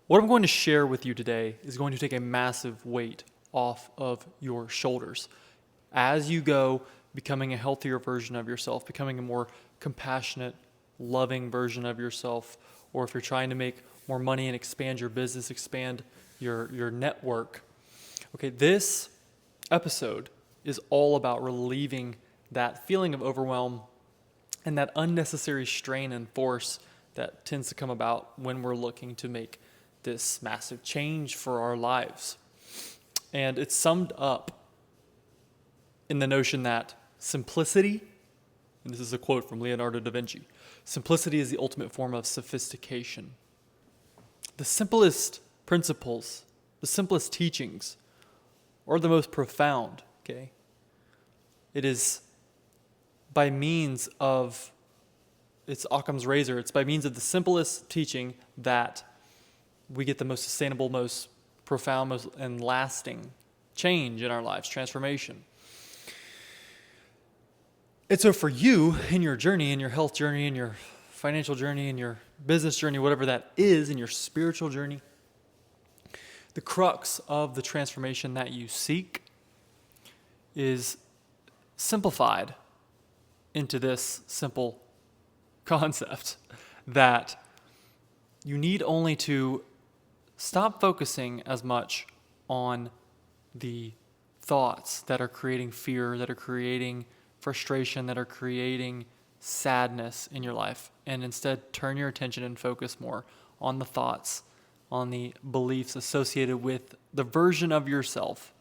What I'm going to share with you today is going to take a massive weight off of your shoulders as you go becoming a healthier version of yourself, becoming a more compassionate, loving version of yourself, or if you're trying to make more money and expand your business, expand your network. Okay, this episode is all about relieving that feeling of overwhelm and that unnecessary strain and force that tends to come about when we're looking to make this massive change for our lives. And it's summed up in the notion that simplicity, and this is a quote from Leonardo da Vinci, simplicity is the ultimate form of sophistication. The simplest principles, the simplest teachings are the most profound, okay? It is by means of, it's Occam's razor, it's by means of the simplest teaching that we get the most sustainable, most profound, most and lasting change in our lives, transformation. And so for you, in your journey, in your health journey, in your financial journey, in your business journey, whatever that is, in your spiritual journey, the crux of the transformation that you seek is simplified into this simple concept that you need only to stop focusing as much on the thoughts that are creating fear, that are creating frustration, that are creating sadness in your life, and instead turn your attention and focus more on the thoughts, on the beliefs associated with the version of yourself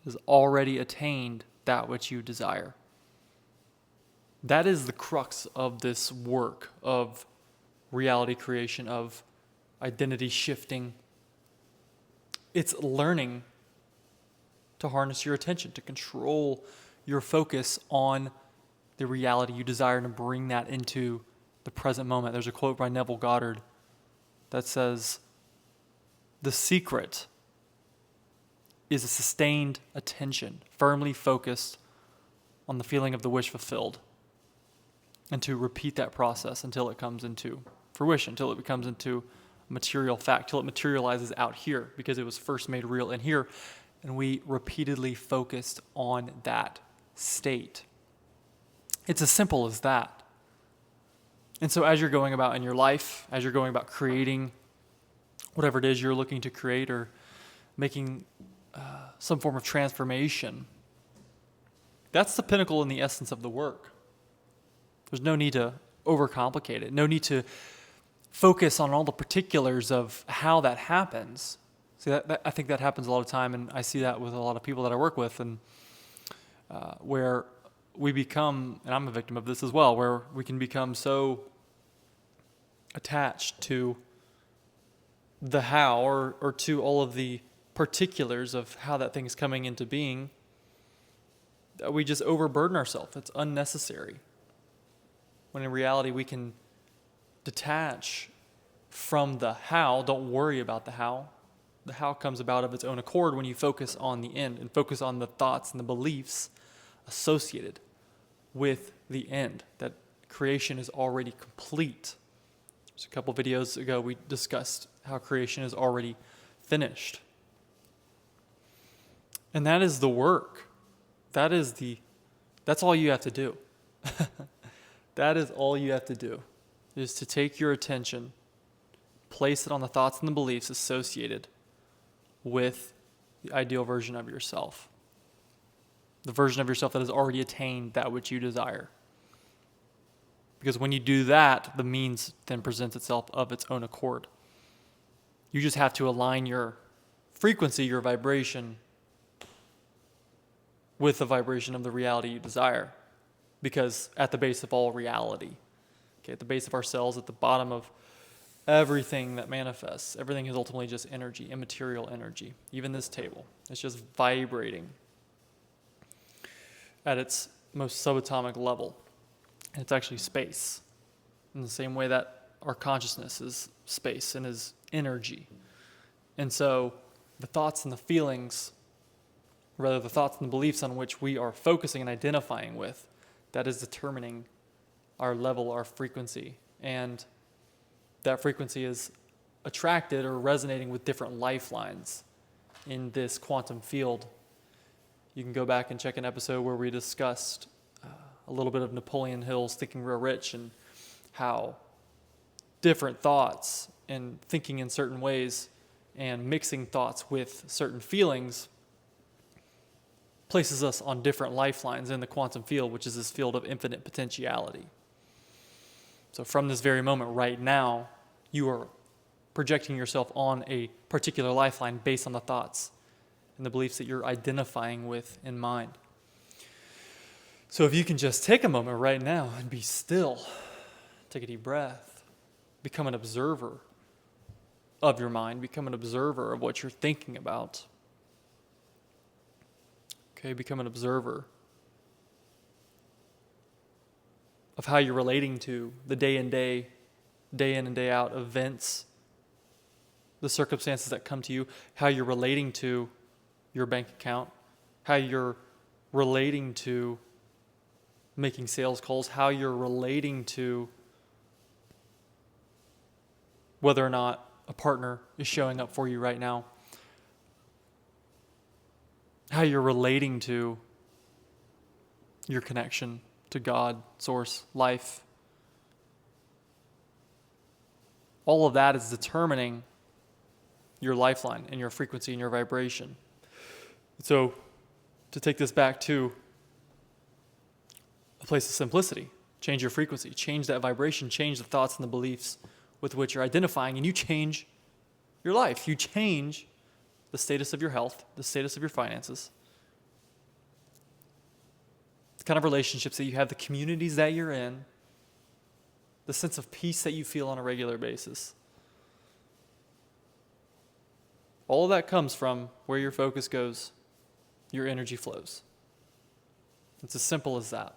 that has already attained that which you desire. That is the crux of this work of reality creation, of identity shifting. It's learning to harness your attention, to control your focus on the reality you desire and to bring that into the present moment. There's a quote by Neville Goddard that says, "The secret is a sustained attention, firmly focused on the feeling of the wish fulfilled, and to repeat that process until it comes into fruition, until it becomes into material fact, till it materializes out here, because it was first made real in here, and we repeatedly focused on that state." It's as simple as that. And so as you're going about in your life, as you're going about creating whatever it is you're looking to create or making some form of transformation, that's the pinnacle and the essence of the work. There's no need to overcomplicate it, no need to focus on all the particulars of how that happens. See, I think that happens a lot of time, and I see that with a lot of people that I work with, and where we become, and I'm a victim of this as well, where we can become so attached to the how or to all of the particulars of how that thing's coming into being that we just overburden ourselves. It's unnecessary. When in reality, we can detach from the how. Don't worry about the how. The how comes about of its own accord when you focus on the end and focus on the thoughts and the beliefs associated with the end, that creation is already complete. Just a couple videos ago, we discussed how creation is already finished. And that is the work. That's all you have to do. That is all you have to do, is to take your attention, place it on the thoughts and the beliefs associated with the ideal version of yourself. The version of yourself that has already attained that which you desire. Because when you do that, the means then presents itself of its own accord. You just have to align your frequency, your vibration, with the vibration of the reality you desire. Because at the base of all reality, okay, at the base of ourselves, at the bottom of everything that manifests, everything is ultimately just energy, immaterial energy. Even this table, it's just vibrating at its most subatomic level. And it's actually space, in the same way that our consciousness is space and is energy. And so the thoughts and the feelings, rather the thoughts and the beliefs on which we are focusing and identifying with, that is determining our level, our frequency. And that frequency is attracted or resonating with different lifelines in this quantum field. You can go back and check an episode where we discussed a little bit of Napoleon Hill's Thinking Real Rich and how different thoughts and thinking in certain ways and mixing thoughts with certain feelings places us on different lifelines in the quantum field, which is this field of infinite potentiality. So from this very moment right now, you are projecting yourself on a particular lifeline based on the thoughts and the beliefs that you're identifying with in mind. So if you can just take a moment right now and be still, take a deep breath, become an observer of your mind, become an observer of what you're thinking about. Okay, become an observer of how you're relating to the day in and day out events, the circumstances that come to you, how you're relating to your bank account, how you're relating to making sales calls, how you're relating to whether or not a partner is showing up for you right now, how you're relating to your connection to God, source, life. All of that is determining your lifeline and your frequency and your vibration. So to take this back to a place of simplicity, change your frequency, change that vibration, change the thoughts and the beliefs with which you're identifying, and you change your life. You change the status of your health, the status of your finances, the kind of relationships that you have, the communities that you're in, the sense of peace that you feel on a regular basis. All of that comes from where your focus goes, your energy flows. It's as simple as that.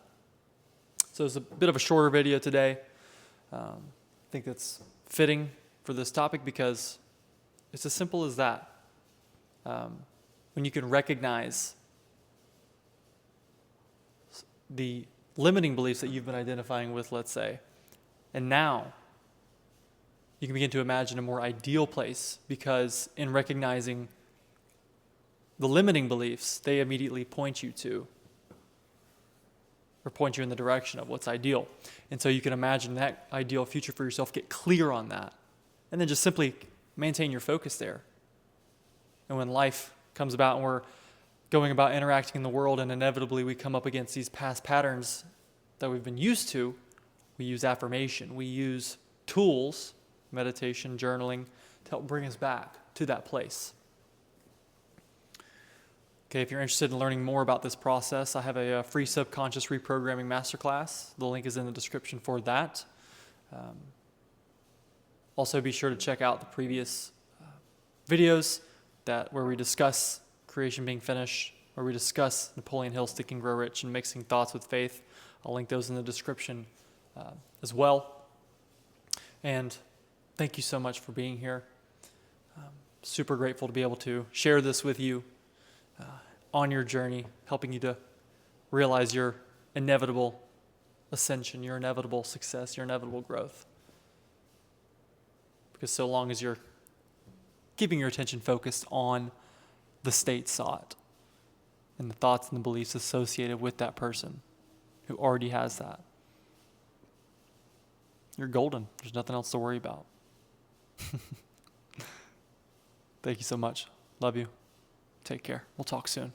So it's a bit of a shorter video today. I think that's fitting for this topic because it's as simple as that. When you can recognize the limiting beliefs that you've been identifying with, let's say, and now you can begin to imagine a more ideal place, because in recognizing the limiting beliefs, they immediately point you to or point you in the direction of what's ideal. And so you can imagine that ideal future for yourself, get clear on that, and then just simply maintain your focus there. And when life comes about and we're going about interacting in the world, and inevitably we come up against these past patterns that we've been used to, we use affirmation, we use tools, meditation, journaling, to help bring us back to that place. Okay, if you're interested in learning more about this process, I have a free subconscious reprogramming masterclass. The link is in the description for that. Also, be sure to check out the previous videos where we discuss creation being finished, where we discuss Napoleon Hill's Thinking Grow Rich and mixing thoughts with faith. I'll link those in the description as well. And thank you so much for being here. Super grateful to be able to share this with you on your journey, helping you to realize your inevitable ascension, your inevitable success, your inevitable growth. Because so long as you're keeping your attention focused on the state sought and the thoughts and the beliefs associated with that person who already has that, you're golden. There's nothing else to worry about. Thank you so much. Love you. Take care. We'll talk soon.